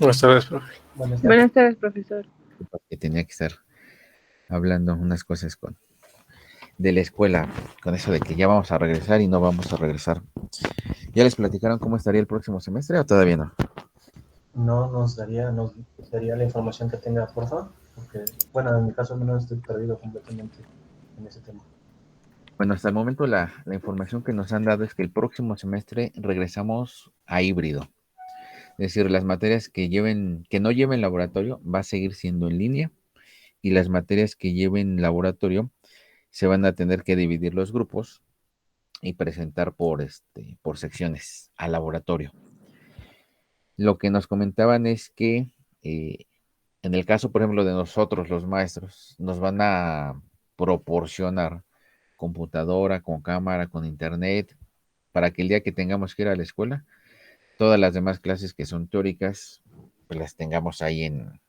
Buenas tardes, profe. Buenas tardes, profesor. Que tenía que estar hablando unas cosas de la escuela, con eso de que ya vamos a regresar y no vamos a regresar. ¿Ya les platicaron cómo estaría el próximo semestre o todavía no? No nos daría la información que tenga, por favor, porque, bueno, en mi caso al menos estoy perdido completamente en ese tema. Bueno, hasta el momento la información que nos han dado es que el próximo semestre regresamos a híbrido. Es decir, las materias que no lleven laboratorio va a seguir siendo en línea y las materias que lleven laboratorio se van a tener que dividir los grupos y presentar por secciones al laboratorio. Lo que nos comentaban es que eh, en el caso, por ejemplo, de nosotros, los maestros, nos van a proporcionar computadora, con cámara, con internet, para que el día que tengamos que ir a la escuela, todas las demás clases que son teóricas, pues las tengamos ahí en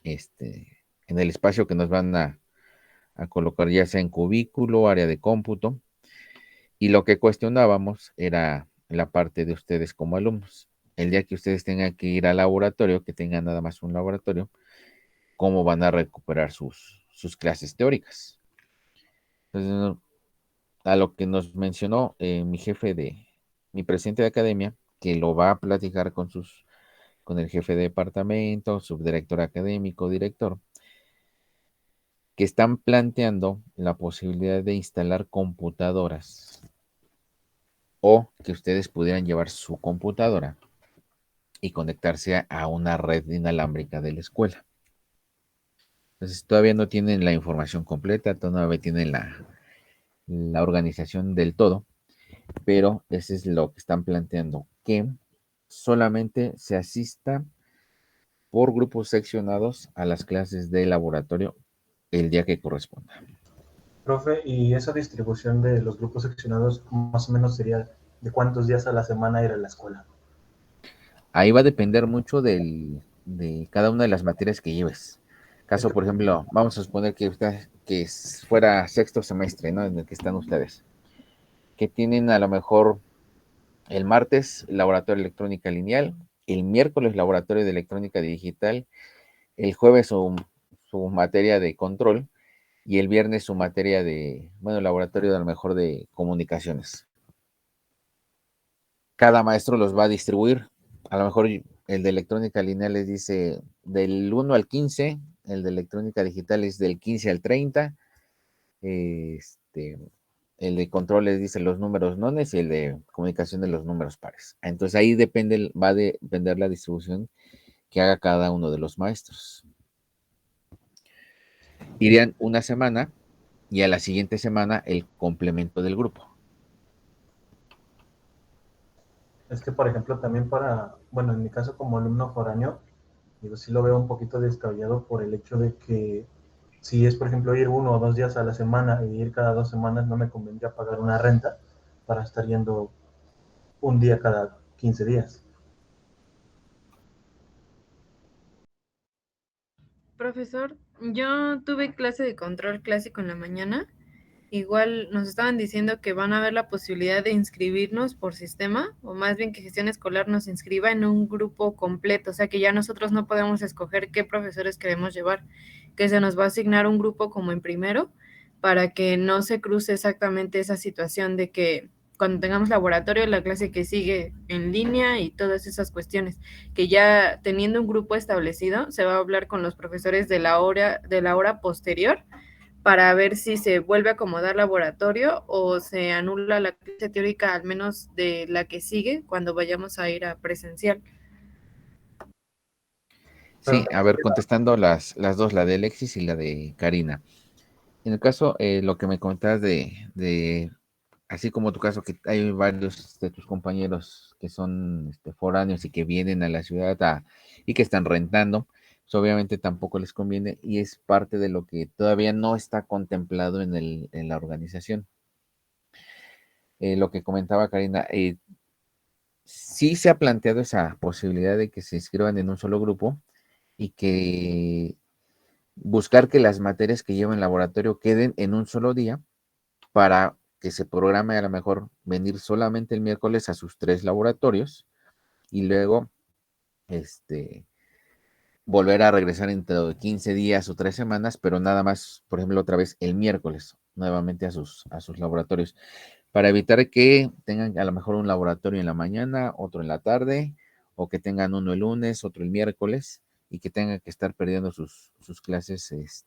el espacio que nos van a colocar, ya sea en cubículo, área de cómputo. Y lo que cuestionábamos era la parte de ustedes como alumnos. El día que ustedes tengan que ir al laboratorio, que tengan nada más un laboratorio, ¿cómo van a recuperar sus clases teóricas? Entonces, a lo que nos mencionó mi presidente de academia, que lo va a platicar con el jefe de departamento, subdirector académico, director, que están planteando la posibilidad de instalar computadoras o que ustedes pudieran llevar su computadora y conectarse a una red inalámbrica de la escuela. Entonces todavía no tienen la información completa, todavía tienen la organización del todo, pero eso es lo que están planteando, que solamente se asista por grupos seccionados a las clases de laboratorio el día que corresponda. Profe, ¿y esa distribución de los grupos seccionados más o menos sería de cuántos días a la semana ir a la escuela? Ahí va a depender mucho de cada una de las materias que lleves. Es Caso, que, por ejemplo, vamos a suponer que fuera sexto semestre, ¿no? En el que están ustedes, que tienen a lo mejor el martes laboratorio de electrónica lineal, el miércoles laboratorio de electrónica digital, el jueves su materia de control y el viernes su materia laboratorio de a lo mejor de comunicaciones. Cada maestro los va a distribuir. A lo mejor el de electrónica lineal les dice del 1 al 15, el de electrónica digital es del 15 al 30, el de control les dice los números nones y el de comunicación de los números pares. Entonces ahí va a depender la distribución que haga cada uno de los maestros. Irían una semana y a la siguiente semana el complemento del grupo. es que, por ejemplo, también bueno, en mi caso como alumno foráneo, digo, sí lo veo un poquito descabellado por el hecho de que si es, por ejemplo, ir 1 o 2 días a la semana y ir cada 2 semanas, no me convendría pagar una renta para estar yendo un día cada 15 días. Profesor, yo tuve clase de control clásico en la mañana. Igual nos estaban diciendo que van a ver la posibilidad de inscribirnos por sistema, o más bien que gestión escolar nos inscriba en un grupo completo, o sea que ya nosotros no podemos escoger qué profesores queremos llevar, que se nos va a asignar un grupo como en primero, para que no se cruce exactamente esa situación de que cuando tengamos laboratorio, la clase que sigue en línea y todas esas cuestiones, que ya teniendo un grupo establecido, se va a hablar con los profesores de la hora posterior para ver si se vuelve a acomodar laboratorio o se anula la clase teórica, al menos de la que sigue, cuando vayamos a ir a presencial. Pero Sí, a ver, contestando las dos, la de Alexis y la de Karina. En el caso, lo que me comentabas así como tu caso, que hay varios de tus compañeros que son foráneos y que vienen a la ciudad y que están rentando, pues obviamente tampoco les conviene y es parte de lo que todavía no está contemplado en la organización. Lo que comentaba Karina, sí se ha planteado esa posibilidad de que se inscriban en un solo grupo y que buscar que las materias que llevan laboratorio queden en un solo día para que se programe a lo mejor venir solamente el miércoles a sus 3 laboratorios y luego volver a regresar entre 15 días o 3 semanas, pero nada más, por ejemplo, otra vez el miércoles, nuevamente a sus laboratorios, para evitar que tengan a lo mejor un laboratorio en la mañana, otro en la tarde, o que tengan uno el lunes, otro el miércoles, y que tengan que estar perdiendo sus clases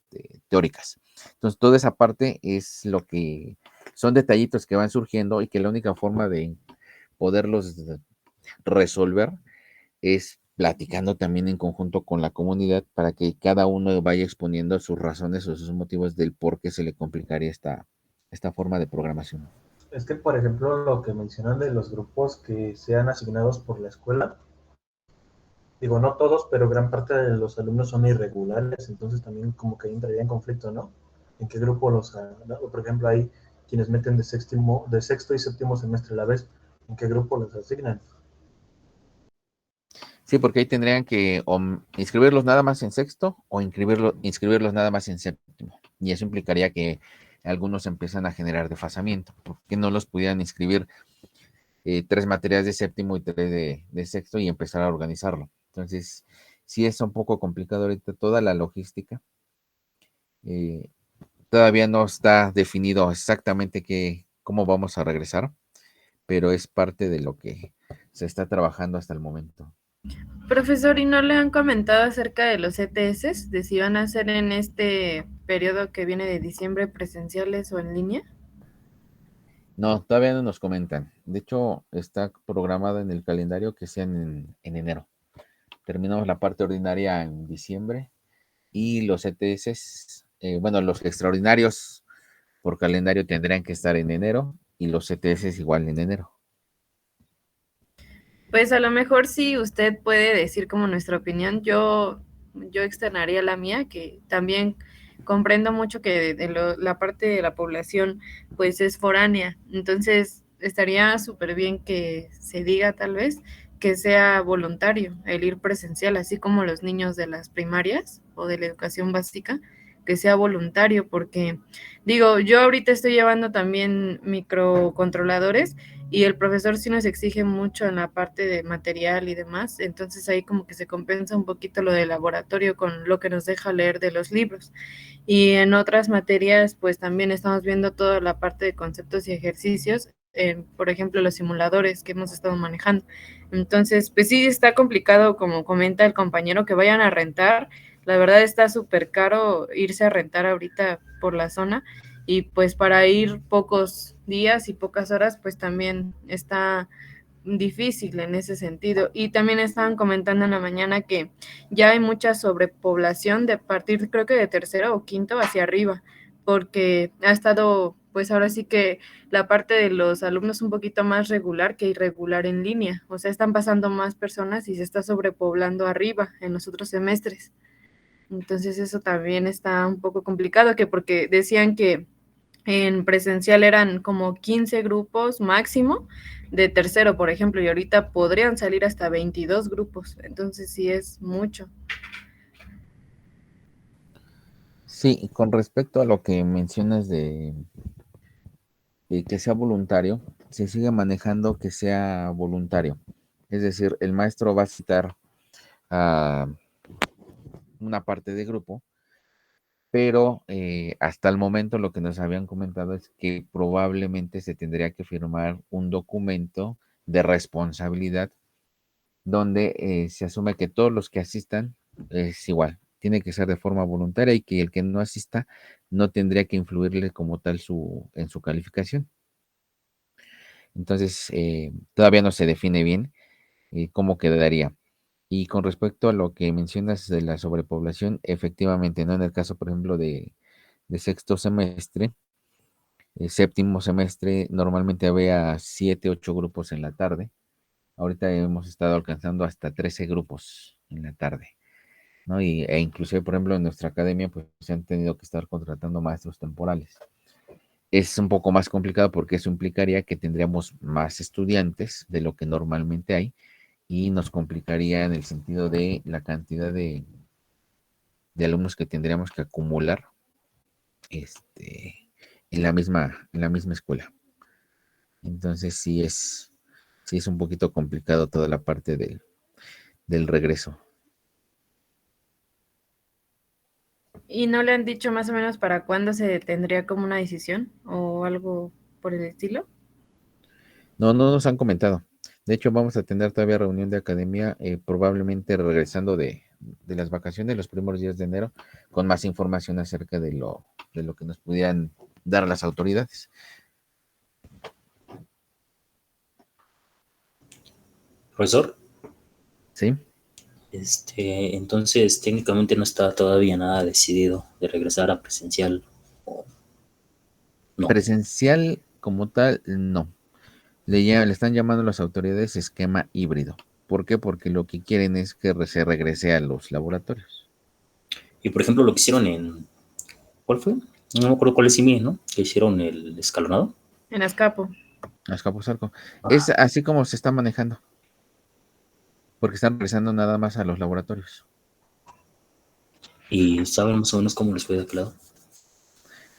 teóricas. Entonces, toda esa parte es lo que son detallitos que van surgiendo y que la única forma de poderlos resolver es platicando también en conjunto con la comunidad para que cada uno vaya exponiendo sus razones o sus motivos del por qué se le complicaría esta forma de programación. Es que, por ejemplo, lo que mencionan de los grupos que sean asignados por la escuela, digo, no todos, pero gran parte de los alumnos son irregulares, entonces también como que entraría en conflicto, ¿no? ¿En qué grupo por ejemplo, hay quienes meten de sexto y séptimo semestre a la vez, ¿en qué grupo los asignan? Sí, porque ahí tendrían que inscribirlos nada más en sexto o inscribirlos nada más en séptimo. Y eso implicaría que algunos empiezan a generar desfasamiento, porque no los pudieran inscribir 3 materias de séptimo y 3 de sexto y empezar a organizarlo. Entonces, sí es un poco complicado ahorita toda la logística. Eh, Todavía no está definido exactamente cómo vamos a regresar, pero es parte de lo que se está trabajando hasta el momento. Profesor, ¿y no le han comentado acerca de los ETS? De si van a ser en este periodo que viene de diciembre presenciales o en línea. No, todavía no nos comentan. De hecho, está programado en el calendario que sean en enero. Terminamos la parte ordinaria en diciembre y los ETS, bueno, los extraordinarios por calendario tendrían que estar en enero y los ETS igual en enero. Pues a lo mejor sí usted puede decir como nuestra opinión, yo externaría la mía, que también comprendo mucho que la parte de la población pues es foránea, entonces estaría súper bien que se diga tal vez que sea voluntario el ir presencial, así como los niños de las primarias o de la educación básica, que sea voluntario, porque digo, yo ahorita estoy llevando también microcontroladores y el profesor sí nos exige mucho en la parte de material y demás, entonces ahí como que se compensa un poquito lo del laboratorio con lo que nos deja leer de los libros. Y en otras materias, pues también estamos viendo toda la parte de conceptos y ejercicios, por ejemplo, los simuladores que hemos estado manejando. Entonces, pues sí está complicado, como comenta el compañero, que vayan a rentar. La verdad está súper caro irse a rentar ahorita por la zona y pues para ir pocos días y pocas horas, pues también está difícil en ese sentido. Y también estaban comentando en la mañana que ya hay mucha sobrepoblación de partir, creo que de tercero o quinto hacia arriba, porque ha estado, pues ahora sí que la parte de los alumnos un poquito más regular que irregular en línea. O sea, están pasando más personas y se está sobrepoblando arriba en los otros semestres. Entonces eso también está un poco complicado, que porque decían que en presencial eran como 15 grupos máximo de tercero, por ejemplo, y ahorita podrían salir hasta 22 grupos, entonces sí es mucho. Sí, y con respecto a lo que mencionas de que sea voluntario, se sigue manejando que sea voluntario. Es decir, el maestro va a citar a una parte de grupo, pero hasta el momento lo que nos habían comentado es que probablemente se tendría que firmar un documento de responsabilidad donde se asume que todos los que asistan es igual, tiene que ser de forma voluntaria y que el que no asista no tendría que influirle como tal en su calificación. Entonces, todavía no se define bien cómo quedaría. Y con respecto a lo que mencionas de la sobrepoblación, efectivamente, ¿no? En el caso, por ejemplo, de sexto semestre, séptimo semestre, normalmente había 7, 8 grupos en la tarde. Ahorita hemos estado alcanzando hasta 13 grupos en la tarde, ¿no? E inclusive, por ejemplo, en nuestra academia, pues se han tenido que estar contratando maestros temporales. Es un poco más complicado porque eso implicaría que tendríamos más estudiantes de lo que normalmente hay y nos complicaría en el sentido de la cantidad de alumnos que tendríamos que acumular en la misma escuela. Entonces sí es un poquito complicado toda la parte del regreso. ¿Y no le han dicho más o menos para cuándo se tendría como una decisión o algo por el estilo? No, no nos han comentado. De hecho, vamos a tener todavía reunión de academia, probablemente regresando de las vacaciones, los primeros días de enero, con más información acerca de lo que nos pudieran dar las autoridades. Profesor, ¿Sí? entonces técnicamente no está todavía nada decidido de regresar a presencial o no. Presencial como tal, no. Le están llamando a las autoridades esquema híbrido. ¿Por qué? Porque lo que quieren es que se regrese a los laboratorios. Y por ejemplo, lo que hicieron ¿cuál fue? No me acuerdo cuál es IMI, ¿no? Que hicieron el escalonado. En Azcapo. Azcapotzalco. Es así como se está manejando. Porque están regresando nada más a los laboratorios. ¿Y saben más o menos cómo les fue de aquel lado?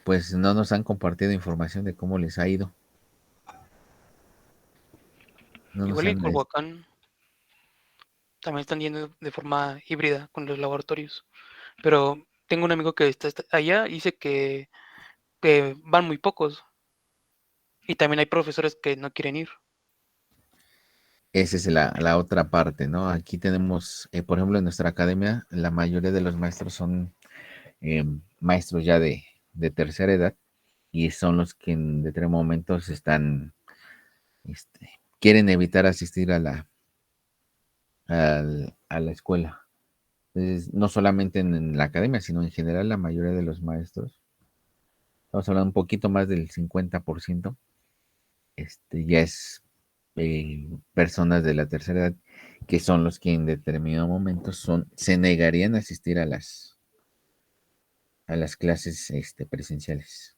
Pues no nos han compartido información de cómo les ha ido. No nos Igual en han... Culhuacán también están yendo de forma híbrida con los laboratorios. Pero tengo un amigo que está allá y dice que van muy pocos. Y también hay profesores que no quieren ir. Esa es la otra parte, ¿no? Aquí tenemos, por ejemplo, en nuestra academia, la mayoría de los maestros son maestros ya de tercera edad y son los que en determinados momentos quieren evitar asistir a la escuela. Entonces, no solamente en la academia, sino en general la mayoría de los maestros, estamos hablando un poquito más del 50%, ya es personas de la tercera edad que son los que en determinado momento se negarían a asistir a las clases presenciales.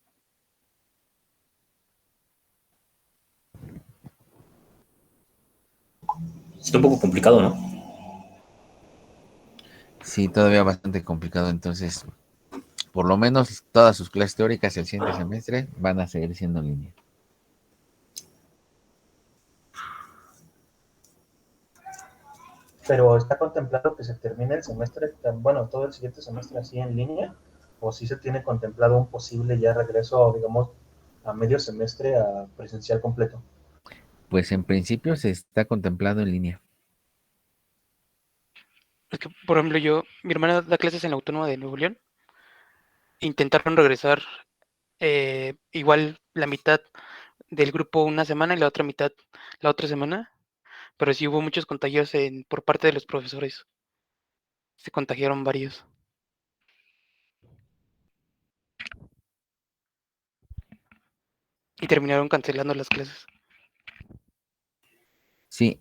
Está un poco complicado, ¿no? Sí, todavía bastante complicado, entonces por lo menos todas sus clases teóricas el siguiente semestre van a seguir siendo en línea. Pero está contemplado que se termine el semestre, bueno, todo el siguiente semestre así en línea, o si se tiene contemplado un posible ya regreso, digamos, a medio semestre a presencial completo. Pues en principio se está contemplado en línea. Es que, por ejemplo, mi hermana da clases en la Autónoma de Nuevo León. Intentaron regresar igual la mitad del grupo una semana y la otra mitad la otra semana. Pero sí hubo muchos contagios por parte de los profesores. Se contagiaron varios. Y terminaron cancelando las clases. Sí,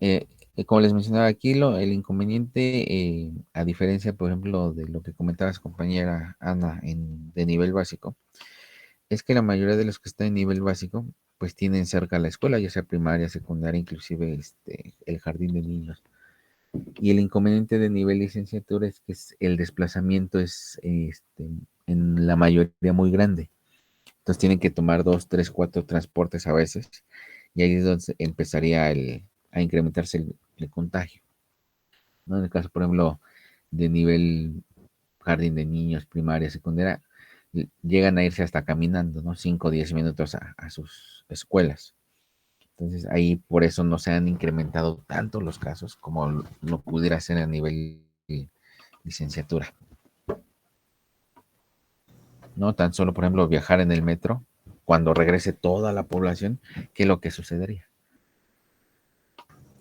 como les mencionaba aquí, el inconveniente, a diferencia, por ejemplo, de lo que comentabas, compañera Ana, de nivel básico, es que la mayoría de los que están en nivel básico, pues tienen cerca la escuela, ya sea primaria, secundaria, inclusive el jardín de niños. Y el inconveniente de nivel licenciatura es que el desplazamiento es en la mayoría muy grande. Entonces tienen que tomar 2, 3, 4 transportes a veces. Y ahí es donde empezaría a incrementarse el contagio, ¿no? En el caso, por ejemplo, de nivel jardín de niños, primaria, secundaria, llegan a irse hasta caminando, ¿no? 5 o 10 minutos a sus escuelas. Entonces ahí por eso no se han incrementado tanto los casos como lo pudiera ser a nivel licenciatura. No tan solo, por ejemplo, viajar en el metro cuando regrese toda la población, ¿qué es lo que sucedería?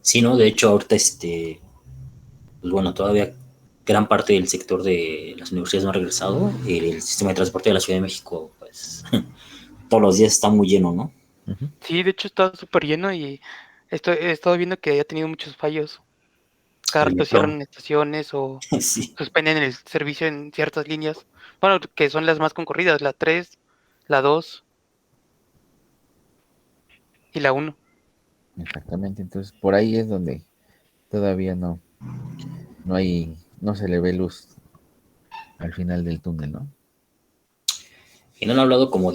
Sí, ¿no? De hecho, ahorita, pues bueno, todavía gran parte del sector de las universidades no ha regresado. El sistema de transporte de la Ciudad de México, pues, todos los días está muy lleno, ¿no? Uh-huh. Sí, de hecho está súper lleno y he estado viendo que ha tenido muchos fallos. Cada El rato metro. cierran estaciones o Sí. suspenden el servicio en ciertas líneas. Bueno, que son las más concurridas, la 3, la 2 y la 1. Exactamente, entonces por ahí es donde todavía no se le ve luz al final del túnel, ¿no? Y no han hablado como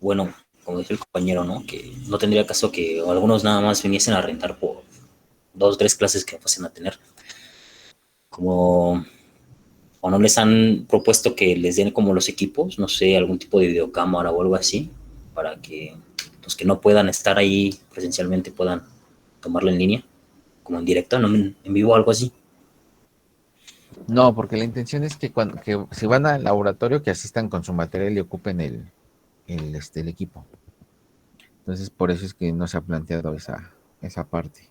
bueno, como dice el compañero, ¿no? Que no tendría caso que algunos nada más viniesen a rentar por 2 o 3 clases que pasen a tener. como, o no les han propuesto que les den como los equipos, no sé, algún tipo de videocámara o algo así, para que los que no puedan estar ahí presencialmente puedan tomarlo en línea, como en directo, no en vivo, algo así. No, porque la intención es que cuando que si van al laboratorio que asistan con su material y ocupen el equipo. Entonces, por eso es que no se ha planteado esa parte.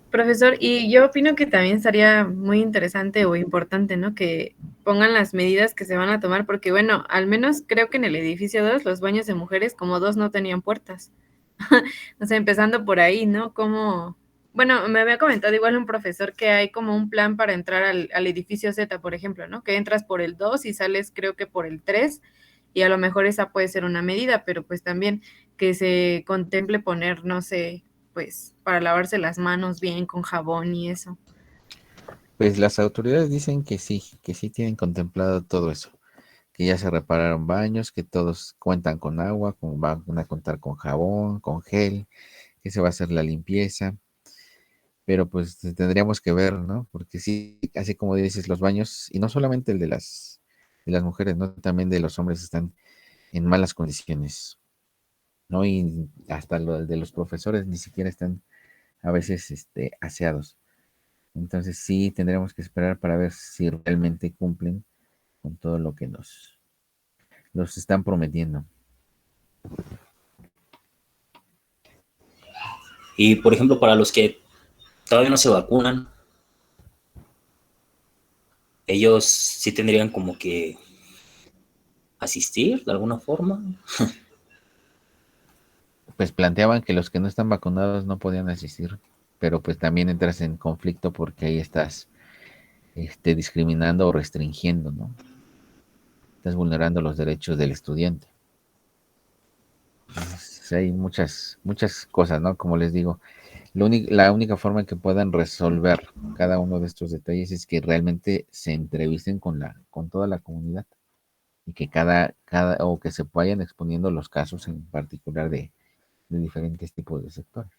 Profesor, y yo opino que también estaría muy interesante o importante, ¿no? Que pongan las medidas que se van a tomar, porque bueno, al menos creo que en el edificio 2 los baños de mujeres como 2 no tenían puertas. O sea, empezando por ahí, ¿no? Como, bueno, me había comentado igual un profesor que hay como un plan para entrar al edificio Z, por ejemplo, ¿no? Que entras por el 2 y sales creo que por el 3 y a lo mejor esa puede ser una medida, pero pues también que se contemple poner, no sé, pues para lavarse las manos bien con jabón y eso. Pues las autoridades dicen que sí tienen contemplado todo eso, que ya se repararon baños, que todos cuentan con agua, van a contar con jabón, con gel, que se va a hacer la limpieza, pero pues tendríamos que ver, ¿no? Porque sí, así como dices, los baños, y no solamente el de las mujeres, ¿no? También de los hombres están en malas condiciones, ¿no? Y hasta lo de los profesores ni siquiera están a veces aseados. Entonces sí tendremos que esperar para ver si realmente cumplen con todo lo que nos están prometiendo. Y por ejemplo, para los que todavía no se vacunan, ellos sí tendrían como que asistir de alguna forma. Pues planteaban que los que no están vacunados no podían asistir, pero pues también entras en conflicto porque ahí estás discriminando o restringiendo, ¿no? Estás vulnerando los derechos del estudiante. Entonces, hay muchas cosas, ¿no? Como les digo, la única forma en que puedan resolver cada uno de estos detalles es que realmente se entrevisten con toda la comunidad y que o que se vayan exponiendo los casos en particular de diferentes tipos de sectores,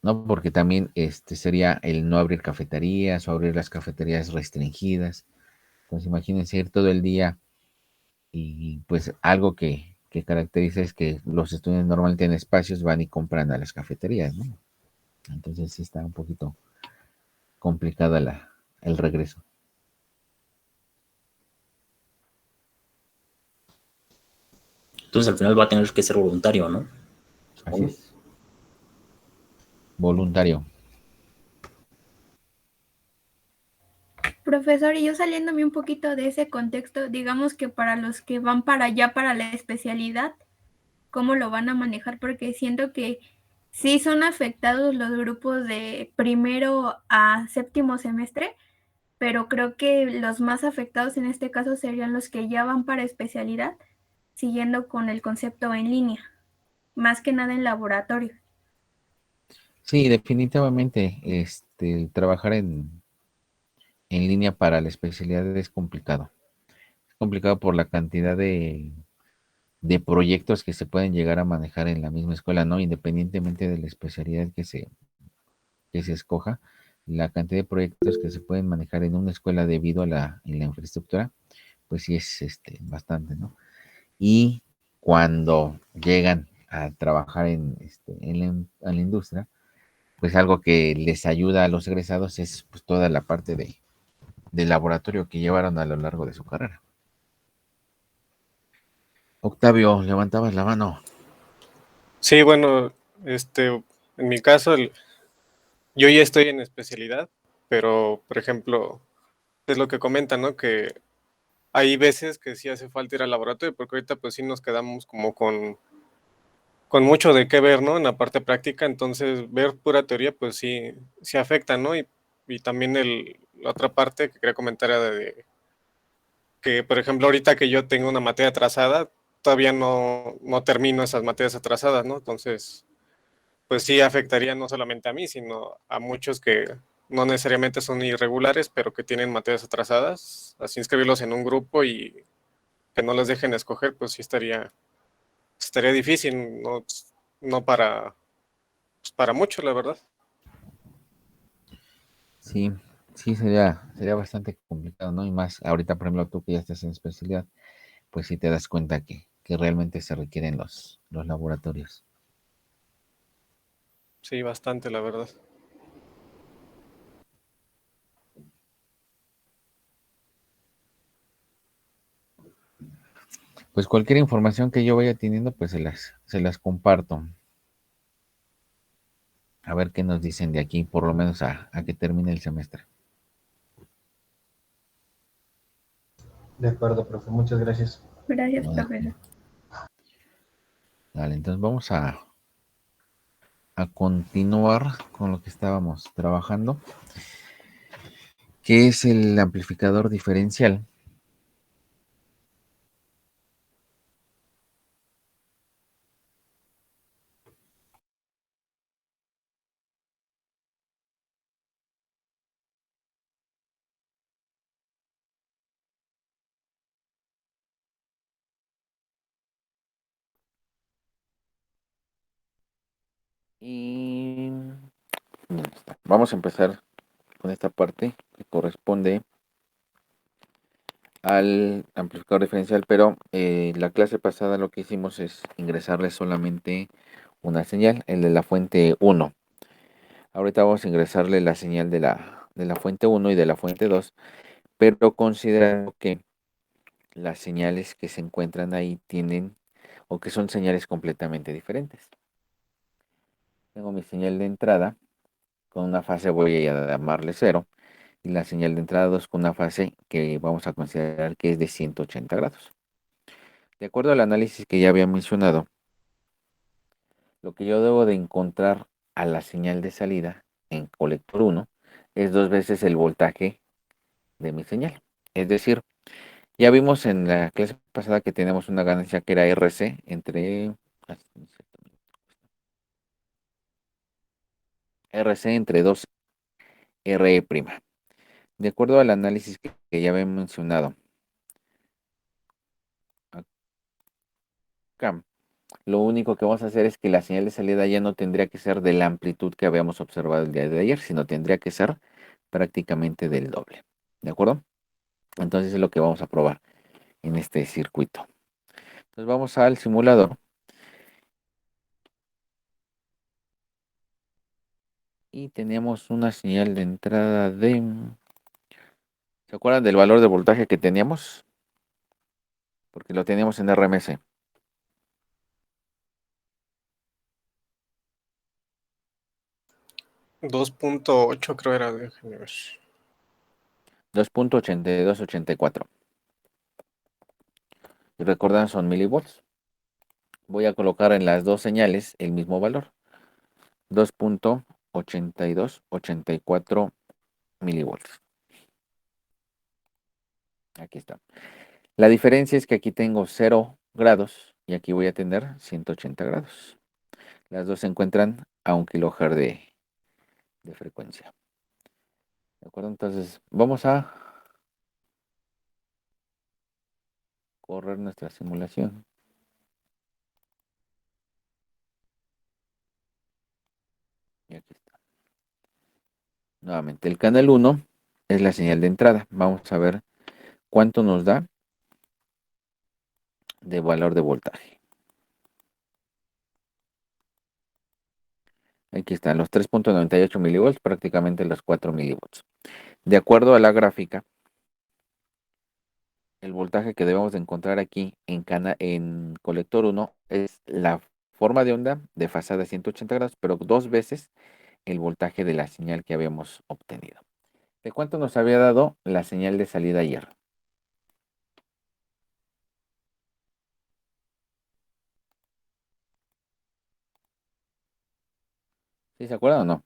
¿no? Porque también sería el no abrir cafeterías o abrir las cafeterías restringidas. Entonces, imagínense ir todo el día y pues algo que caracteriza es que los estudiantes normalmente tienen espacios, van y compran a las cafeterías, ¿no? Entonces sí está un poquito complicada el regreso. Entonces al final va a tener que ser voluntario, ¿no? Así es. Voluntario. Profesor, y yo saliéndome un poquito de ese contexto, digamos que para los que van para allá para la especialidad, ¿cómo lo van a manejar? Porque siento que sí son afectados los grupos de primero a séptimo semestre, pero creo que los más afectados en este caso serían los que ya van para especialidad, siguiendo con el concepto en línea, más que nada en laboratorio. Sí, definitivamente, trabajar en línea para la especialidad es complicado. Es complicado por la cantidad de proyectos que se pueden llegar a manejar en la misma escuela, ¿no? Independientemente de la especialidad que se escoja, la cantidad de proyectos que se pueden manejar en una escuela debido a en la infraestructura, pues sí es bastante, ¿no? Y cuando llegan a trabajar en la industria, pues algo que les ayuda a los egresados es pues toda la parte de laboratorio que llevaron a lo largo de su carrera. Octavio, levantabas la mano. Sí, bueno, en mi caso, yo ya estoy en especialidad, pero, por ejemplo, es lo que comentan, ¿no? Que hay veces que sí hace falta ir al laboratorio, porque ahorita pues sí nos quedamos como con mucho de qué ver, ¿no? En la parte práctica, entonces ver pura teoría pues sí afecta, ¿no? Y también la otra parte que quería comentar era de que, por ejemplo, ahorita que yo tengo una materia atrasada, todavía no termino esas materias atrasadas, ¿no? Entonces pues sí afectaría no solamente a mí, sino a muchos que no necesariamente son irregulares, pero que tienen materias atrasadas. Así inscribirlos en un grupo y que no les dejen escoger, pues sí estaría difícil, no para muchos, la verdad. Sí, sí, sería bastante complicado, ¿no? Y más ahorita, por ejemplo, tú que ya estás en especialidad, pues sí te das cuenta que realmente se requieren los laboratorios. Sí, bastante, la verdad. Pues cualquier información que yo vaya teniendo, pues se las comparto. A ver qué nos dicen de aquí, por lo menos a que termine el semestre. De acuerdo, profe, muchas gracias. Gracias, ¿No? profesor. Vale, entonces vamos a continuar con lo que estábamos trabajando, que es el amplificador diferencial. Y ¿dónde está? Vamos a empezar con esta parte que corresponde al amplificador diferencial, pero la clase pasada lo que hicimos es ingresarle solamente una señal, el de la fuente 1. Ahorita vamos a ingresarle la señal de la fuente 1 y de la fuente 2, pero considerando que las señales que se encuentran ahí tienen o que son señales completamente diferentes. Tengo mi señal de entrada, con una fase voy a llamarle 0, y la señal de entrada 2 con una fase que vamos a considerar que es de 180 grados. De acuerdo al análisis que ya había mencionado, lo que yo debo de encontrar a la señal de salida en colector 1 es 2 veces el voltaje de mi señal. Es decir, ya vimos en la clase pasada que tenemos una ganancia que era RC entre 2 RE'. De acuerdo al análisis que ya había mencionado acá, lo único que vamos a hacer es que la señal de salida ya no tendría que ser de la amplitud que habíamos observado el día de ayer, sino tendría que ser prácticamente del doble. ¿De acuerdo? Entonces es lo que vamos a probar en este circuito. Entonces vamos al simulador. Y tenemos una señal de entrada de... ¿Se acuerdan del valor de voltaje que teníamos? Porque lo teníamos en RMS. 2.8 creo era, déjenme ver. 2.8284. Y recuerdan, son milivolts. Voy a colocar en las dos señales el mismo valor. 2.8284 milivolts. Aquí está. La diferencia es que aquí tengo 0 grados y aquí voy a tener 180 grados. Las dos se encuentran a 1 kHz de frecuencia. ¿De acuerdo? Entonces vamos a correr nuestra simulación. Y aquí está. Nuevamente, el canal 1 es la señal de entrada. Vamos a ver cuánto nos da de valor de voltaje. Aquí están los 3.98 milivolts, prácticamente los 4 milivolts. De acuerdo a la gráfica, el voltaje que debemos de encontrar aquí en colector 1 es la forma de onda desfasada a 180 grados, pero 2 veces el voltaje de la señal que habíamos obtenido. ¿De cuánto nos había dado la señal de salida ayer? ¿Sí se acuerdan o no?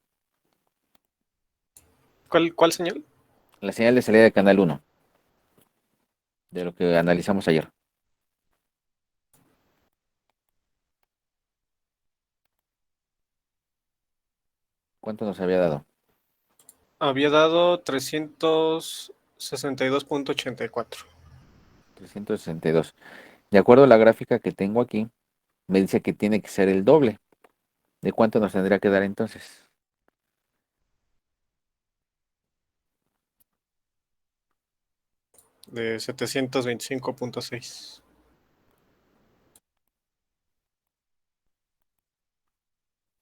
¿Cuál señal? La señal de salida de canal 1, de lo que analizamos ayer. ¿Cuánto nos había dado? Había dado 362.84. 362. De acuerdo a la gráfica que tengo aquí, me dice que tiene que ser el doble. ¿De cuánto nos tendría que dar entonces? de 725.6.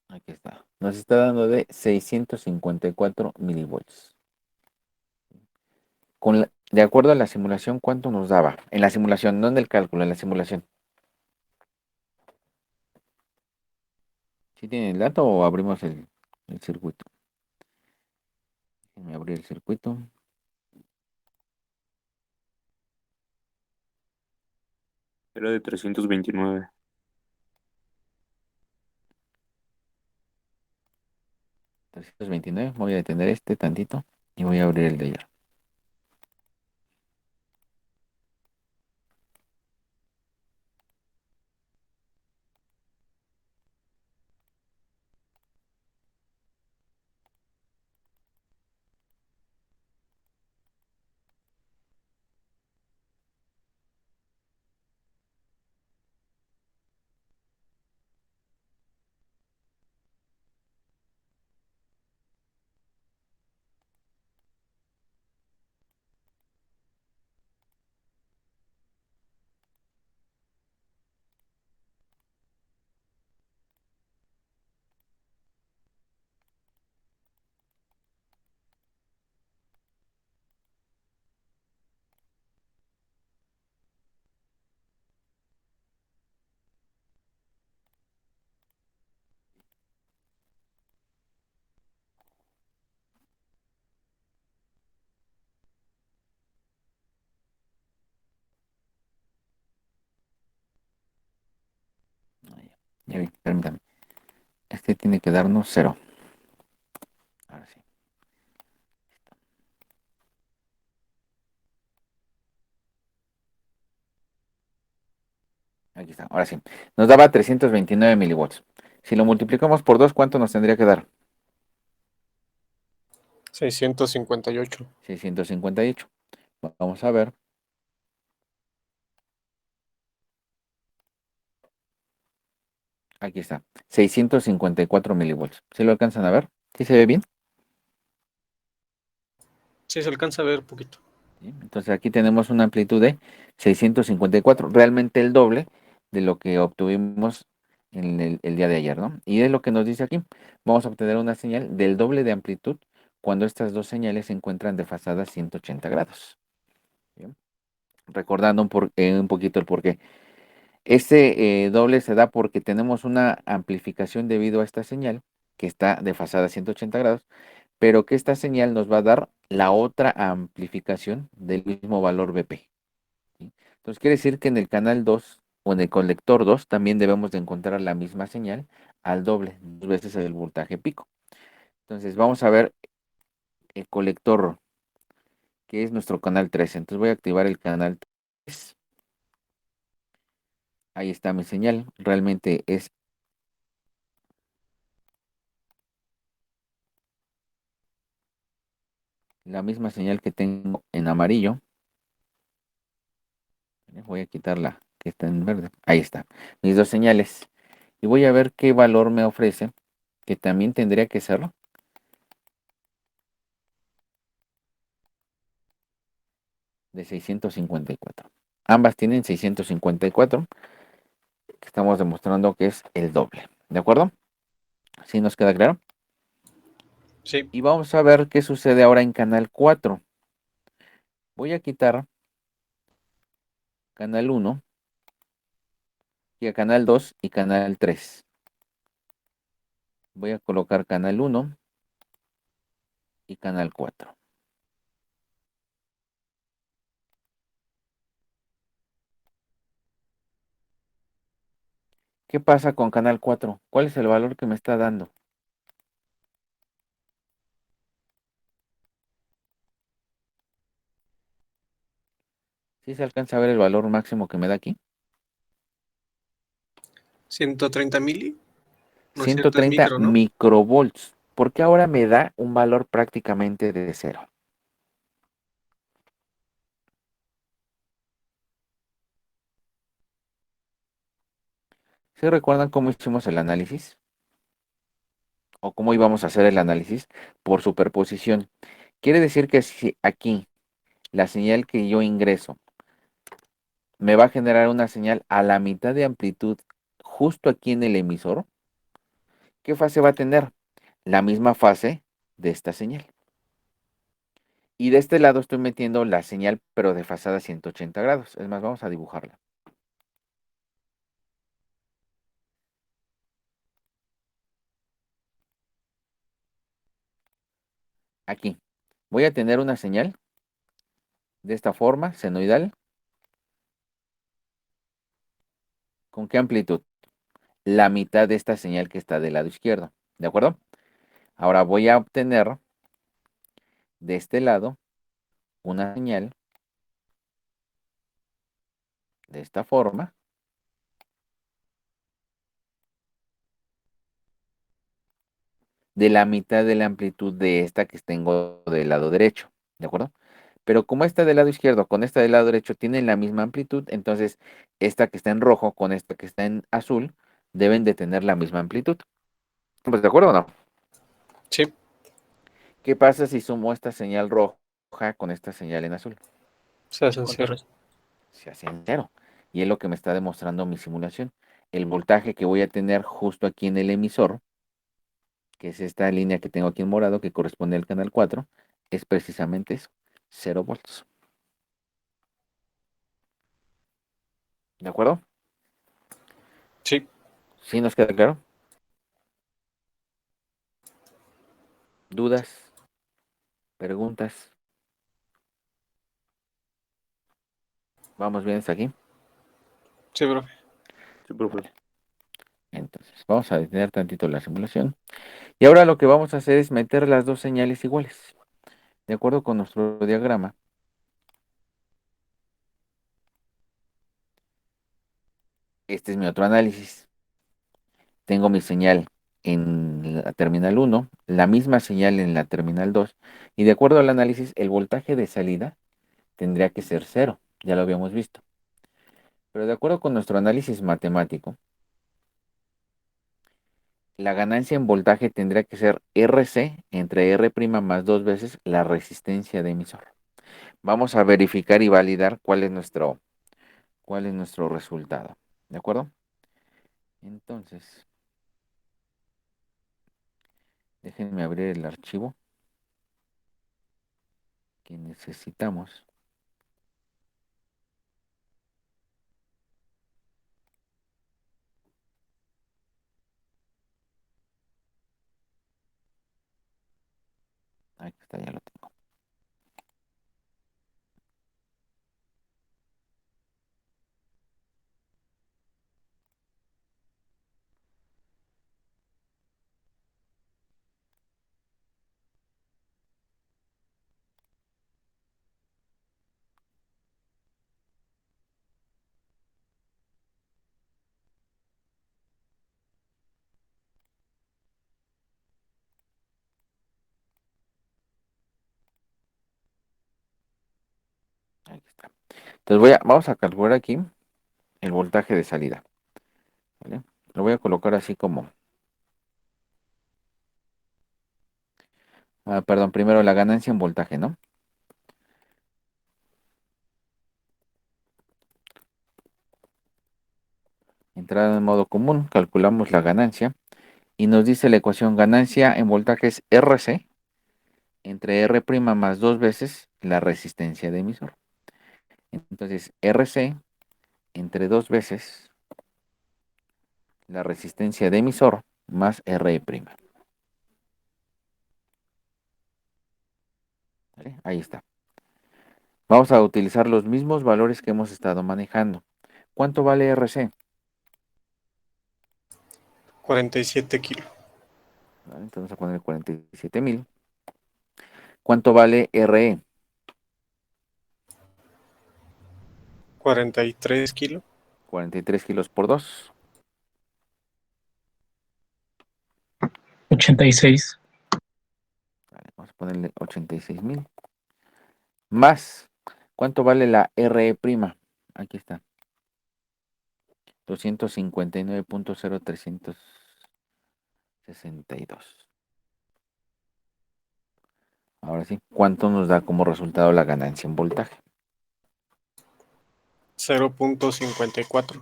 Aquí está. Nos está dando de 654 milivolts. De acuerdo a la simulación, ¿cuánto nos daba? En la simulación, no en el cálculo, en la simulación. ¿Sí tienen el dato o abrimos el circuito? Déjenme abrir el circuito. Era de 329. 329. Voy a detener este tantito y voy a abrir el de ayer. Ya vi, permítame. Este tiene que darnos 0. Ahora sí. Aquí está, ahora sí. Nos daba 329 milivolts. Si lo multiplicamos por 2, ¿cuánto nos tendría que dar? 658. 658. Vamos a ver. Aquí está. 654 milivolts. ¿Sí lo alcanzan a ver? ¿Sí se ve bien? Sí, se alcanza a ver poquito. ¿Sí? Entonces aquí tenemos una amplitud de 654. Realmente el doble de lo que obtuvimos en el día de ayer, ¿no? Y es lo que nos dice aquí. Vamos a obtener una señal del doble de amplitud cuando estas dos señales se encuentran desfasadas 180 grados. ¿Bien? Recordando un poquito el porqué. Este doble se da porque tenemos una amplificación debido a esta señal que está desfasada a 180 grados, pero que esta señal nos va a dar la otra amplificación del mismo valor BP. ¿Sí? Entonces quiere decir que en el canal 2 o en el colector 2 también debemos de encontrar la misma señal al doble, 2 veces el voltaje pico. Entonces vamos a ver el colector, que es nuestro canal 3. Entonces voy a activar el canal 3. Ahí está mi señal. Realmente es la misma señal que tengo en amarillo. Voy a quitarla que está en verde. Ahí está. Mis dos señales. Y voy a ver qué valor me ofrece, que también tendría que ser de 654. Ambas tienen 654, que estamos demostrando que es el doble. ¿De acuerdo? ¿Sí nos queda claro? Sí. Y vamos a ver qué sucede ahora en canal 4. Voy a quitar canal 1 y a canal 2 y canal 3. Voy a colocar canal 1 y canal 4. ¿Qué pasa con canal 4? ¿Cuál es el valor que me está dando? ¿Sí se alcanza a ver el valor máximo que me da aquí? 130 mili. No es cierto, es 130 micro, ¿no? microvolts. Porque ahora me da un valor prácticamente de 0. ¿Se recuerdan cómo hicimos el análisis? ¿O cómo íbamos a hacer el análisis? Por superposición. Quiere decir que si aquí la señal que yo ingreso me va a generar una señal a la mitad de amplitud justo aquí en el emisor, ¿qué fase va a tener? La misma fase de esta señal. Y de este lado estoy metiendo la señal, pero desfasada a 180 grados. Es más, vamos a dibujarla. Aquí. Voy a tener una señal de esta forma, senoidal. ¿Con qué amplitud? La mitad de esta señal que está del lado izquierdo. ¿De acuerdo? Ahora voy a obtener de este lado una señal de esta forma, de la mitad de la amplitud de esta que tengo del lado derecho. ¿De acuerdo? Pero como esta del lado izquierdo con esta del lado derecho tienen la misma amplitud, entonces esta que está en rojo con esta que está en azul deben de tener la misma amplitud. Pues, ¿de acuerdo o no? Sí, ¿Qué pasa si sumo esta señal roja con esta señal en azul? se hace Con cero. Se hace en cero. Y es lo que me está demostrando mi simulación. El voltaje que voy a tener justo aquí en el emisor, que es esta línea que tengo aquí en morado, que corresponde al canal 4, es precisamente eso, 0 volts. ¿De acuerdo? Sí, ¿Sí nos queda claro? ¿Dudas? ¿Preguntas? ¿Vamos bien hasta aquí? sí, profe. Sí, profe. Entonces, vamos a detener tantito la simulación. Y ahora lo que vamos a hacer es meter las dos señales iguales. De acuerdo con nuestro diagrama, este es mi otro análisis. Tengo mi señal en la terminal 1, la misma señal en la terminal 2, y de acuerdo al análisis, el voltaje de salida tendría que ser 0, ya lo habíamos visto. Pero de acuerdo con nuestro análisis matemático, la ganancia en voltaje tendría que ser RC entre R' más dos veces la resistencia de emisor. Vamos a verificar y validar cuál es nuestro resultado. ¿De acuerdo? Entonces, déjenme abrir el archivo que necesitamos. Ahí está, ya lo tengo. Ahí está. Entonces vamos a calcular aquí el voltaje de salida. ¿Vale? Lo voy a colocar así como... perdón, primero la ganancia en voltaje, ¿no? Entrada en modo común, calculamos la ganancia y nos dice la ecuación ganancia en voltaje es RC entre R' más dos veces la resistencia de emisor. Entonces, RC entre dos veces la resistencia de emisor más Re'. ¿Vale? Ahí está. Vamos a utilizar los mismos valores que hemos estado manejando. ¿Cuánto vale RC? 47 kilos. ¿Vale? Entonces vamos a poner 47,000. ¿Cuánto vale RE? 43 kilos. 43 kilos por 2. 86. Vale, vamos a ponerle 86,000. Más, ¿cuánto vale la RE'? Aquí está. 259,0362. Ahora sí, ¿cuánto nos da como resultado la ganancia en voltaje? 0.54.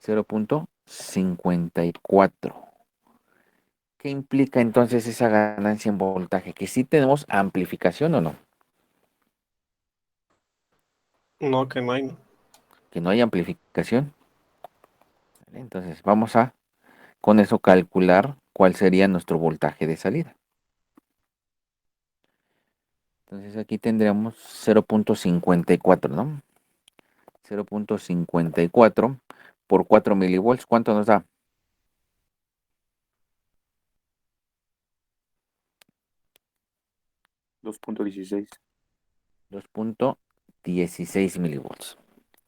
0.54. ¿Qué implica entonces esa ganancia en voltaje? ¿Que sí tenemos amplificación o no? No, que no hay. ¿No? Que no hay amplificación. Entonces vamos a con eso calcular cuál sería nuestro voltaje de salida. Entonces aquí tendríamos 0.54, ¿no? 0.54 por 4 milivolts. ¿Cuánto nos da? 2.16. 2.16 milivolts.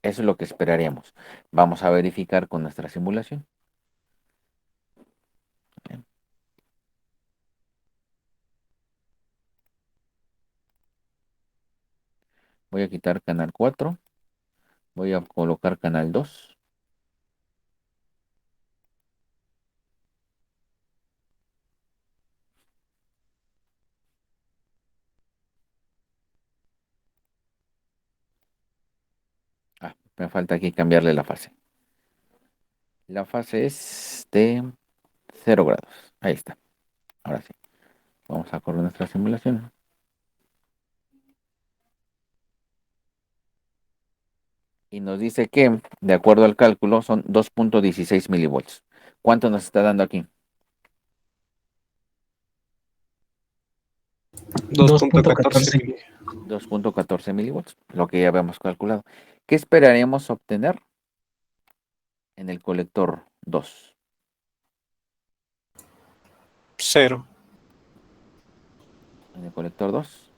Eso es lo que esperaríamos. Vamos a verificar con nuestra simulación. Bien. Voy a quitar canal 4. Voy a colocar canal 2. Me falta aquí cambiarle la fase. La fase es de 0 grados. Ahí está. Ahora sí. Vamos a correr nuestra simulación. Y nos dice que, de acuerdo al cálculo, son 2.16 milivolts. ¿Cuánto nos está dando aquí? 2.14. 2.14 milivolts, lo que ya habíamos calculado. ¿Qué esperaríamos obtener en el colector 2? 0. En el colector 2.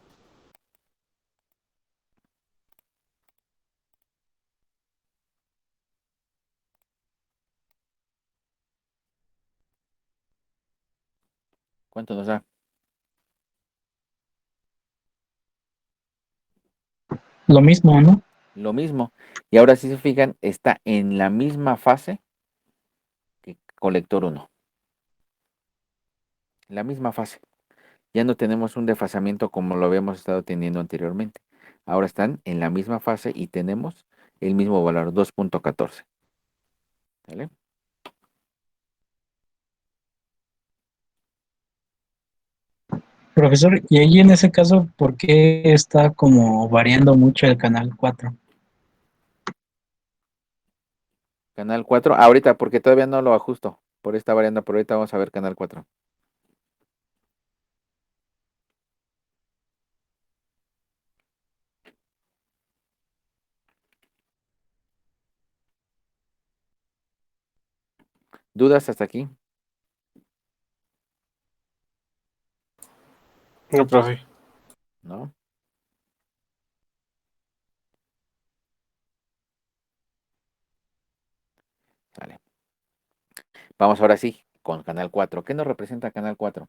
¿Cuánto nos da? Lo mismo, ¿no? Lo mismo. Y ahora si se fijan, está en la misma fase que colector 1. La misma fase. Ya no tenemos un desfasamiento como lo habíamos estado teniendo anteriormente. Ahora están en la misma fase y tenemos el mismo valor, 2.14. ¿Vale? Profesor, y ahí en ese caso, ¿por qué está como variando mucho el canal 4? Canal 4, ahorita, porque todavía no lo ajusto. Por esta variando, pero ahorita vamos a ver canal 4. ¿Dudas hasta aquí? No, profe. ¿No? Vale. Vamos ahora sí con canal 4. ¿Qué nos representa canal 4?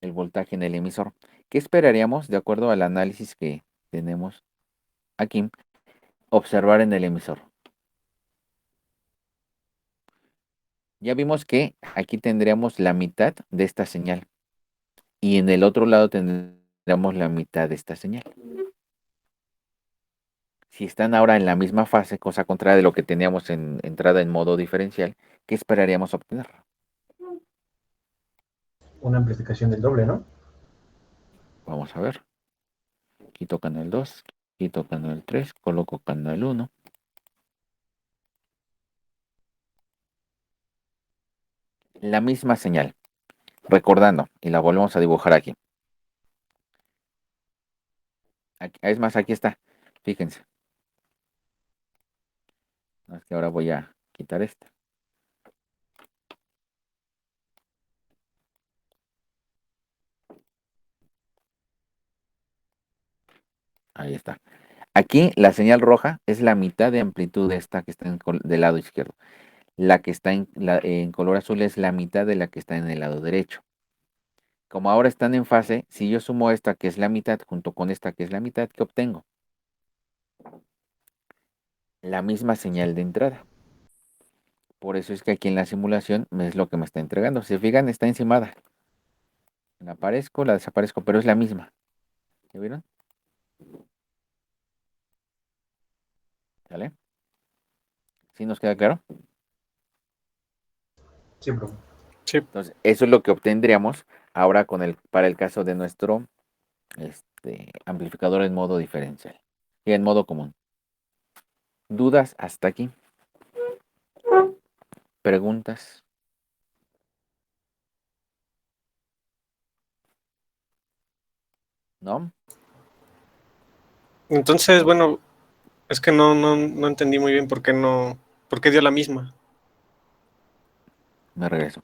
El voltaje en el emisor. ¿Qué esperaríamos, de acuerdo al análisis que tenemos aquí, observar en el emisor? Ya vimos que aquí tendríamos la mitad de esta señal y en el otro lado tendríamos la mitad de esta señal. Si están ahora en la misma fase, cosa contraria de lo que teníamos en entrada en modo diferencial, ¿qué esperaríamos obtener? Una amplificación del doble, ¿no? Vamos a ver. Quito canal 2, quito canal 3, coloco canal 1. La misma señal. Recordando, y la volvemos a dibujar aquí. Es más, aquí está. Fíjense. No, es que ahora voy a quitar esta. Ahí está. Aquí la señal roja es la mitad de amplitud de esta que está del lado izquierdo. La que está en color azul es la mitad de la que está en el lado derecho. Como ahora están en fase, si yo sumo esta que es la mitad junto con esta que es la mitad, ¿qué obtengo? La misma señal de entrada. Por eso es que aquí en la simulación es lo que me está entregando. Si se fijan, está encimada. La aparezco, la desaparezco, pero es la misma. ¿Ya vieron? ¿Sale? ¿Sí nos queda claro? Sí, profe. Sí, Entonces, eso es lo que obtendríamos ahora para el caso de nuestro amplificador en modo diferencial y en modo común. ¿Dudas hasta aquí? ¿Preguntas? ¿No? entonces, bueno, es que no entendí muy bien por qué dio la misma. Me regreso.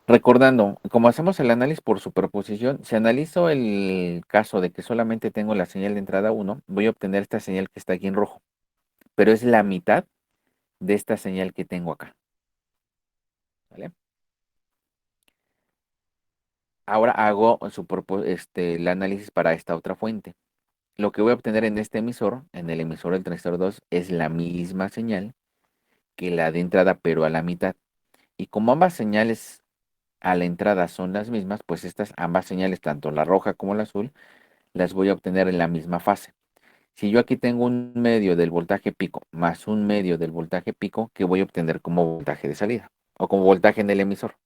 Recordando, como hacemos el análisis por superposición, si analizo el caso de que solamente tengo la señal de entrada 1, voy a obtener esta señal que está aquí en rojo, pero es la mitad de esta señal que tengo acá. ¿Vale? Ahora hago el análisis para esta otra fuente. Lo que voy a obtener en este emisor, en el emisor del transistor 2, es la misma señal que la de entrada, pero a la mitad. Y como ambas señales a la entrada son las mismas, pues estas ambas señales, tanto la roja como la azul, las voy a obtener en la misma fase. Si yo aquí tengo un medio del voltaje pico más un medio del voltaje pico, ¿qué voy a obtener como voltaje de salida? O como voltaje en el emisor.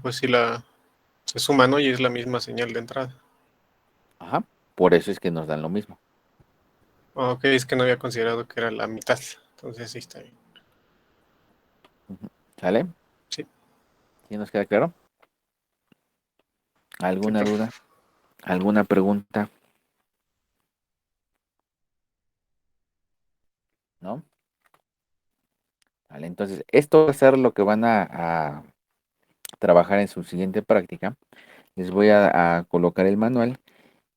Pues sí, se suma, ¿no? Y es la misma señal de entrada. Ajá. Por eso es que nos dan lo mismo. Ok, es que no había considerado que era la mitad. Entonces sí está bien. ¿Sale? Sí, ¿Sí nos queda claro? sí, ¿Alguna profe. duda? ¿Alguna pregunta? ¿No? Vale, entonces, esto va a ser lo que van a trabajar en su siguiente práctica. Les voy a colocar el manual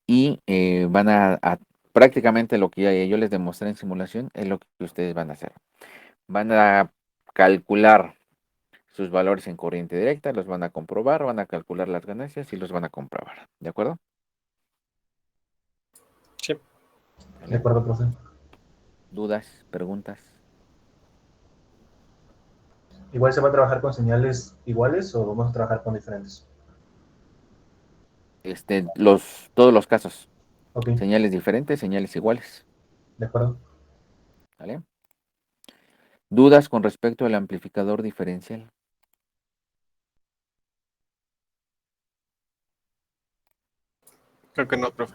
y van prácticamente lo que yo les demostré en simulación es lo que ustedes van a hacer. Van a calcular sus valores en corriente directa, los van a comprobar, van a calcular las ganancias y los van a comprobar. ¿De acuerdo? Sí. De ¿Vale? acuerdo, profe. ¿Dudas? ¿Preguntas? ¿Igual se va a trabajar con señales iguales o vamos a trabajar con diferentes? Todos los casos. Ok, Señales diferentes, señales iguales. de acuerdo. ¿Vale? ¿Dudas con respecto al amplificador diferencial? Creo que no, profe.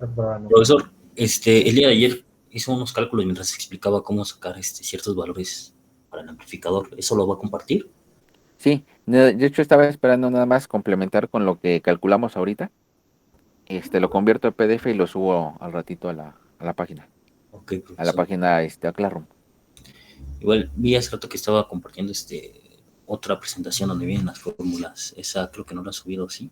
Aprobamos. Profesor, el día de ayer hizo unos cálculos mientras explicaba cómo sacar ciertos valores para el amplificador. ¿Eso lo va a compartir? Sí, de hecho estaba esperando nada más complementar con lo que calculamos ahorita. Lo convierto a PDF y lo subo al ratito a la página. Ok, A la profesor. página a Classroom. Igual vi hace rato que estaba compartiendo otra presentación donde vienen las fórmulas. Esa creo que no la ha subido, ¿sí?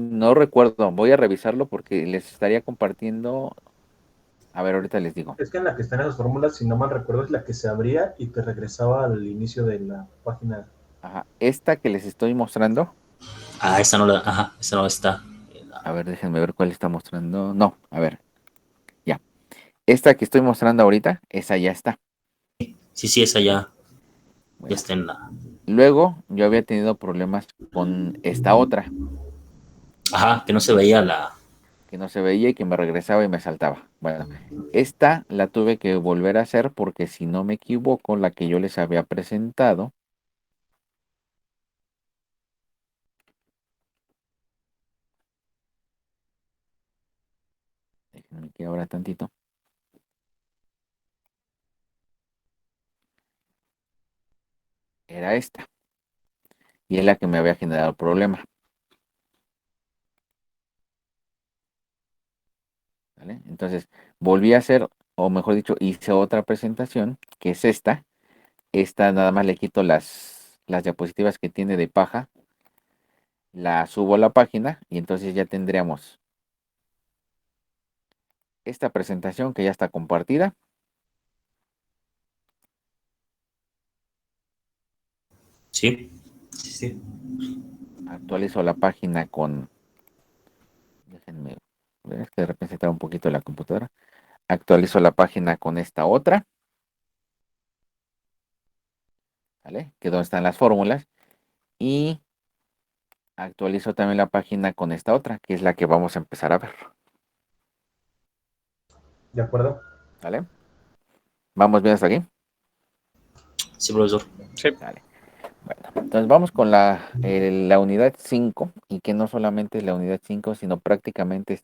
No recuerdo, voy a revisarlo porque les estaría compartiendo. A ver, ahorita les digo. Es que en la que están esas fórmulas, si no mal recuerdo, es la que se abría y te regresaba al inicio de la página. Ajá, esta que les estoy mostrando. Ah, esa no la, ajá, esa no está. A ver, déjenme ver cuál está mostrando. No, a ver, ya. Esta que estoy mostrando ahorita, esa ya está. Sí, sí, esa ya Bueno, está en la. luego yo había tenido problemas con esta otra, Ajá, que no se veía la. que no se veía y que me regresaba y me saltaba. Bueno, esta la tuve que volver a hacer porque si no me equivoco, la que yo les había presentado. Déjenme que ahora tantito. Era esta. Y es la que me había generado problema. ¿Vale? Entonces, volví a hacer, o mejor dicho, hice otra presentación, que es esta. Esta nada más le quito las diapositivas que tiene de paja, la subo a la página y entonces ya tendríamos esta presentación que ya está compartida. Sí, sí, sí. Actualizo la página déjenme ver, es que de repente está un poquito la computadora. Actualizo la página con esta otra. ¿vale? Que es donde están las fórmulas. Y actualizo también la página con esta otra, que es la que vamos a empezar a ver, ¿De acuerdo? ¿vale? ¿Vamos bien hasta aquí? Sí, profesor. Sí. Vale. Bueno, entonces vamos con la unidad 5, y que no solamente es la unidad 5, sino prácticamente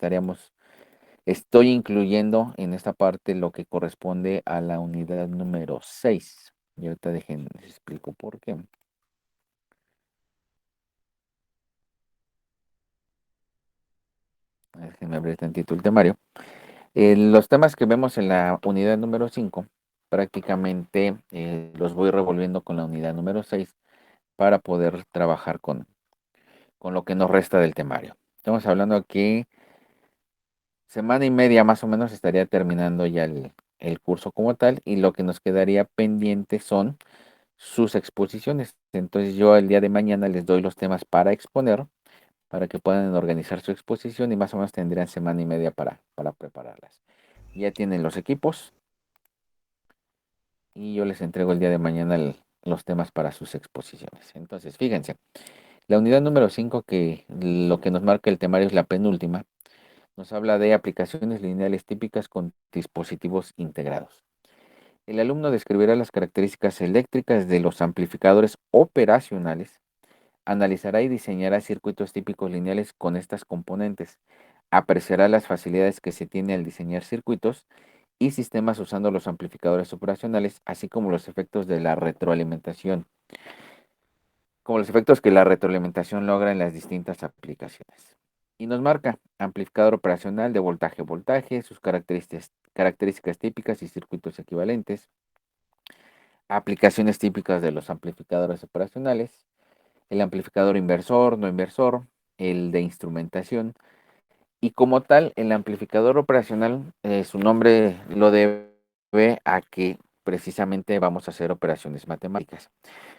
estoy incluyendo en esta parte lo que corresponde a la unidad número 6. Y ahorita les explico por qué. Déjenme abrir tantito el temario. Los temas que vemos en la unidad número 5, prácticamente los voy revolviendo con la unidad número 6 para poder trabajar con lo que nos resta del temario. Estamos hablando aquí, semana y media más o menos estaría terminando ya el curso como tal, y lo que nos quedaría pendiente son sus exposiciones. Entonces yo el día de mañana les doy los temas para exponer, para que puedan organizar su exposición, y más o menos tendrían semana y media para prepararlas. Ya tienen los equipos y yo les entrego el día de mañana los temas para sus exposiciones. Entonces, fíjense, la unidad número 5, que lo que nos marca el temario es la penúltima, nos habla de aplicaciones lineales típicas con dispositivos integrados. El alumno describirá las características eléctricas de los amplificadores operacionales, analizará y diseñará circuitos típicos lineales con estas componentes, apreciará las facilidades que se tiene al diseñar circuitos y sistemas usando los amplificadores operacionales, así como los efectos de la retroalimentación, como los efectos que la retroalimentación logra en las distintas aplicaciones. Y nos marca amplificador operacional de voltaje-voltaje, sus características típicas y circuitos equivalentes, aplicaciones típicas de los amplificadores operacionales, el amplificador inversor, no inversor, el de instrumentación. Y como tal, el amplificador operacional, su nombre lo debe a que precisamente vamos a hacer operaciones matemáticas.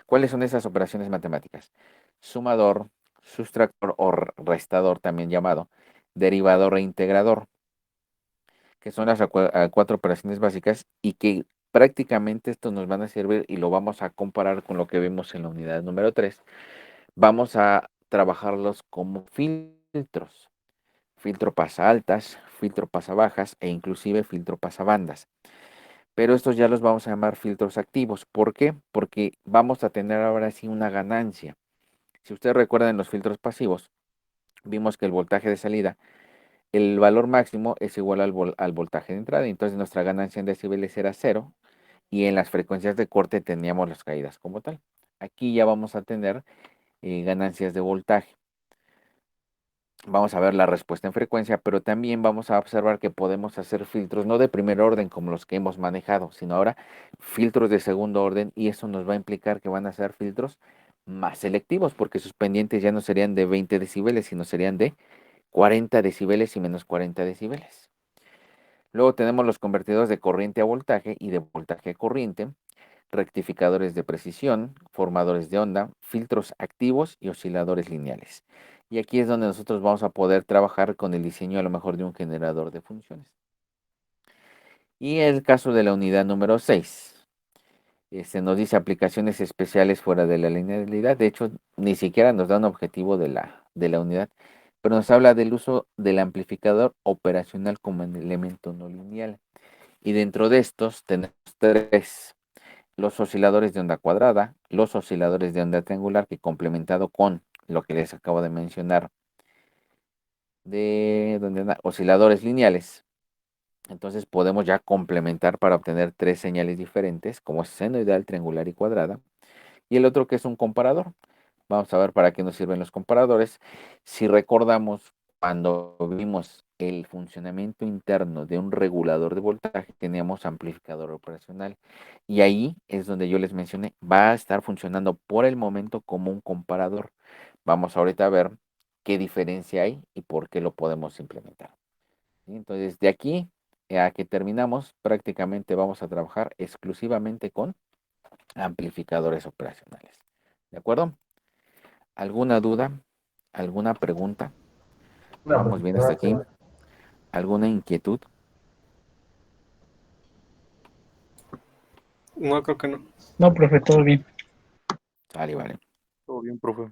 ¿Cuáles son esas operaciones matemáticas? Sumador, sustractor o restador, también llamado, derivador e integrador, que son las 4 operaciones básicas, y que prácticamente estos nos van a servir, y lo vamos a comparar con lo que vimos en la unidad número 3. Vamos a trabajarlos como filtros. Filtro pasa altas, filtro pasa bajas e inclusive filtro pasa bandas. Pero estos ya los vamos a llamar filtros activos. ¿Por qué? Porque vamos a tener ahora sí una ganancia. Si ustedes recuerdan los filtros pasivos, vimos que el voltaje de salida, el valor máximo es igual al voltaje de entrada. Entonces nuestra ganancia en decibeles era 0, y en las frecuencias de corte teníamos las caídas como tal. Aquí ya vamos a tener ganancias de voltaje. Vamos a ver la respuesta en frecuencia, pero también vamos a observar que podemos hacer filtros no de primer orden como los que hemos manejado, sino ahora filtros de segundo orden, y eso nos va a implicar que van a ser filtros más selectivos, porque sus pendientes ya no serían de 20 decibeles, sino serían de 40 decibeles y menos 40 decibeles. Luego tenemos los convertidores de corriente a voltaje y de voltaje a corriente, rectificadores de precisión, formadores de onda, filtros activos y osciladores lineales. Y aquí es donde nosotros vamos a poder trabajar con el diseño a lo mejor de un generador de funciones. Y el caso de la unidad número 6. Se nos dice aplicaciones especiales fuera de la linealidad. De hecho, ni siquiera nos da un objetivo de la unidad, pero nos habla del uso del amplificador operacional como un elemento no lineal. Y dentro de estos tenemos 3. Los osciladores de onda cuadrada, los osciladores de onda triangular, que complementado con lo que les acabo de mencionar de osciladores lineales, entonces podemos ya complementar para obtener 3 señales diferentes, como senoidal, triangular y cuadrada. Y el otro, que es un comparador. Vamos a ver para qué nos sirven los comparadores. Si recordamos, cuando vimos el funcionamiento interno de un regulador de voltaje, teníamos amplificador operacional. Y ahí es donde yo les mencioné, va a estar funcionando por el momento como un comparador. Vamos ahorita a ver qué diferencia hay y por qué lo podemos implementar. Entonces, de aquí a que terminamos, prácticamente vamos a trabajar exclusivamente con amplificadores operacionales. ¿De acuerdo? ¿Alguna duda? ¿Alguna pregunta? No, ¿Vamos bien hasta aquí? profe. ¿Alguna inquietud? No, creo que no. No, profe, todo bien. Vale, vale. Todo bien, profe.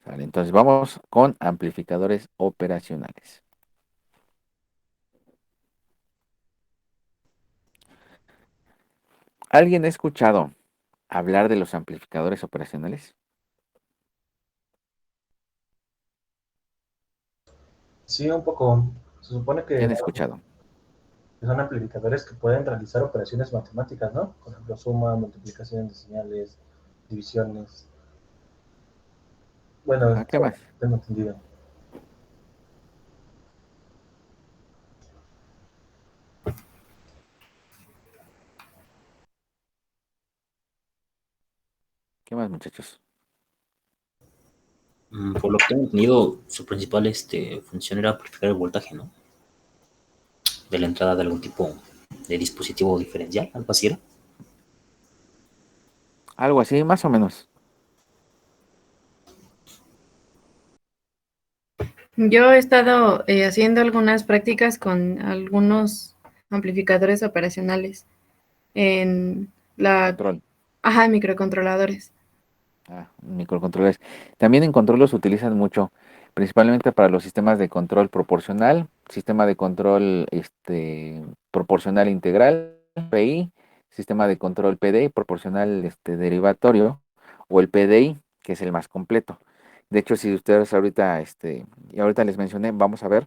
Vale, entonces vamos con amplificadores operacionales. ¿Alguien ha escuchado hablar de los amplificadores operacionales? Sí, un poco. Se supone ¿Qué que han escuchado? son amplificadores que pueden realizar operaciones matemáticas, ¿no? Por ejemplo, suma, multiplicación de señales, divisiones. Bueno, Ajá, ¿qué más? tengo entendido. ¿Qué más, muchachos? Por lo que tengo entendido, su principal función era amplificar el voltaje, ¿no? De la entrada de algún tipo de dispositivo diferencial, algo así era. Algo así, más o menos. Yo he estado haciendo algunas prácticas con algunos amplificadores operacionales en la, Control. ajá, microcontroladores. Microcontroles. También en control los utilizan mucho, principalmente para los sistemas de control proporcional, sistema de control proporcional integral, PI, sistema de control PDI, proporcional derivatorio, o el PDI, que es el más completo. De hecho, si ustedes ahorita, y ahorita les mencioné, vamos a ver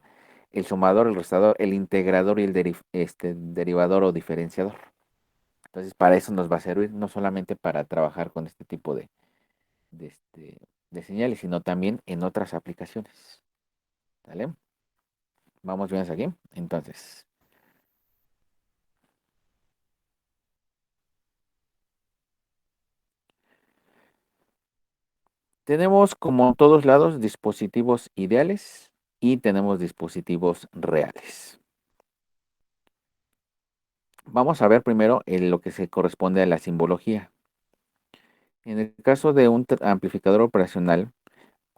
el sumador, el restador, el integrador y el derivador o diferenciador. Entonces, para eso nos va a servir, no solamente para trabajar con este tipo de, este, de señales, sino también en otras aplicaciones. ¿Vale? Vamos bien hasta aquí. Entonces, tenemos como en todos lados dispositivos ideales y tenemos dispositivos reales. Vamos a ver primero lo que se corresponde a la simbología. En el caso de un amplificador operacional,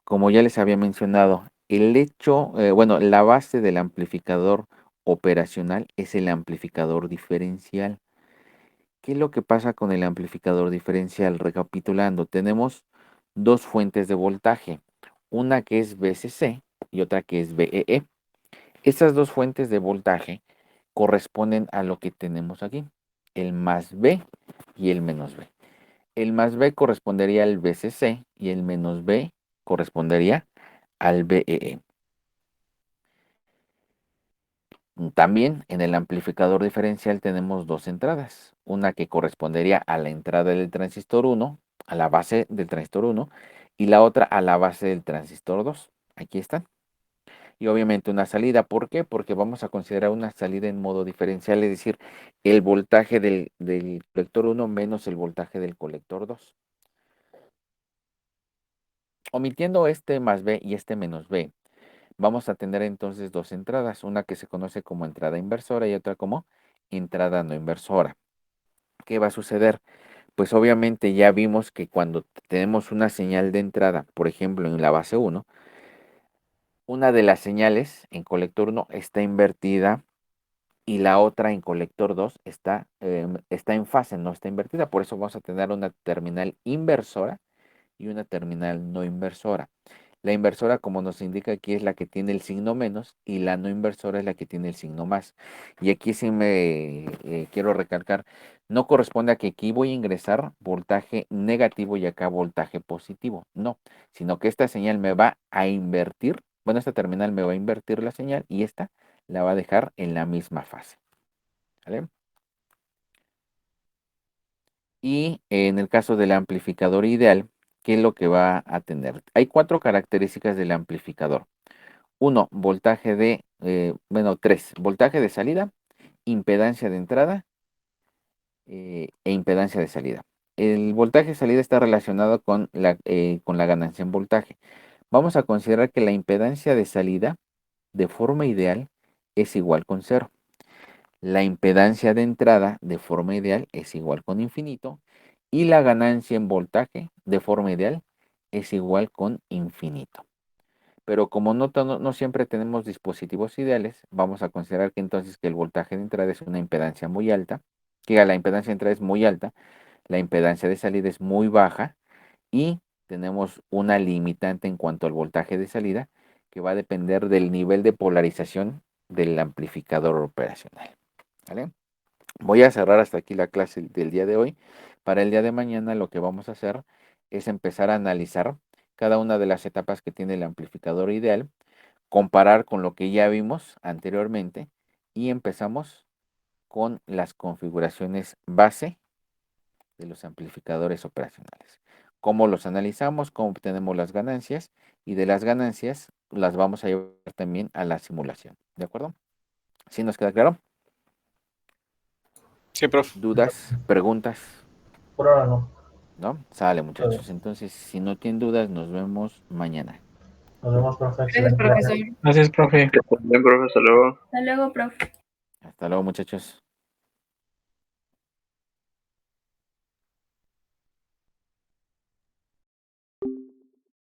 como ya les había mencionado, el hecho, bueno, la base del amplificador operacional es el amplificador diferencial. ¿Qué es lo que pasa con el amplificador diferencial? Recapitulando, tenemos dos fuentes de voltaje, una que es VCC y otra que es VEE. Estas dos fuentes de voltaje corresponden a lo que tenemos aquí, el más V y el menos V. El más V correspondería al VCC y el menos V correspondería al VEE. También en el amplificador diferencial tenemos dos entradas, una que correspondería a la entrada del transistor 1, a la base del transistor 1, y la otra a la base del transistor 2. Aquí están. Y obviamente una salida. ¿Por qué? Porque vamos a considerar una salida en modo diferencial, es decir, el voltaje del colector 1 menos el voltaje del colector 2. Omitiendo este más B y este menos B, vamos a tener entonces dos entradas, una que se conoce como entrada inversora y otra como entrada no inversora. ¿Qué va a suceder? Pues obviamente ya vimos que cuando tenemos una señal de entrada, por ejemplo en la base 1, una de las señales en colector 1 está invertida y la otra en colector 2 está en fase, no está invertida. Por eso vamos a tener una terminal inversora y una terminal no inversora. La inversora, como nos indica aquí, es la que tiene el signo menos y la no inversora es la que tiene el signo más. Y aquí sí me quiero recalcar, no corresponde a que aquí voy a ingresar voltaje negativo y acá voltaje positivo. No, sino que esta señal me va a invertir, bueno, esta terminal me va a invertir la señal y esta la va a dejar en la misma fase. ¿Vale? Y en el caso del amplificador ideal, ¿qué es lo que va a tener? Hay cuatro características del amplificador. Uno, voltaje tres, voltaje de salida, impedancia de entrada e impedancia de salida. El voltaje de salida está relacionado con la ganancia en voltaje. Vamos a considerar que la impedancia de salida de forma ideal es igual con cero. La impedancia de entrada de forma ideal es igual con infinito y la ganancia en voltaje de forma ideal es igual con infinito. Pero como no siempre tenemos dispositivos ideales, vamos a considerar que entonces que el voltaje de entrada es una impedancia muy alta, que la impedancia de entrada es muy alta, la impedancia de salida es muy baja y tenemos una limitante en cuanto al voltaje de salida que va a depender del nivel de polarización del amplificador operacional. ¿Vale? Voy a cerrar hasta aquí la clase del día de hoy. Para el día de mañana lo que vamos a hacer es empezar a analizar cada una de las etapas que tiene el amplificador ideal, comparar con lo que ya vimos anteriormente y empezamos con las configuraciones base de los amplificadores operacionales. Cómo los analizamos, cómo obtenemos las ganancias y de las ganancias las vamos a llevar también a la simulación. ¿De acuerdo? ¿Sí nos queda claro? Sí, profe. ¿Dudas? ¿Preguntas? Por ahora no. ¿No? Sale, muchachos. Entonces, si no tienen dudas, nos vemos mañana. Nos vemos, profe. Gracias, Excelente. profesor. Gracias, profe. Bien, profe, hasta luego. Hasta luego, profe. Hasta luego, muchachos.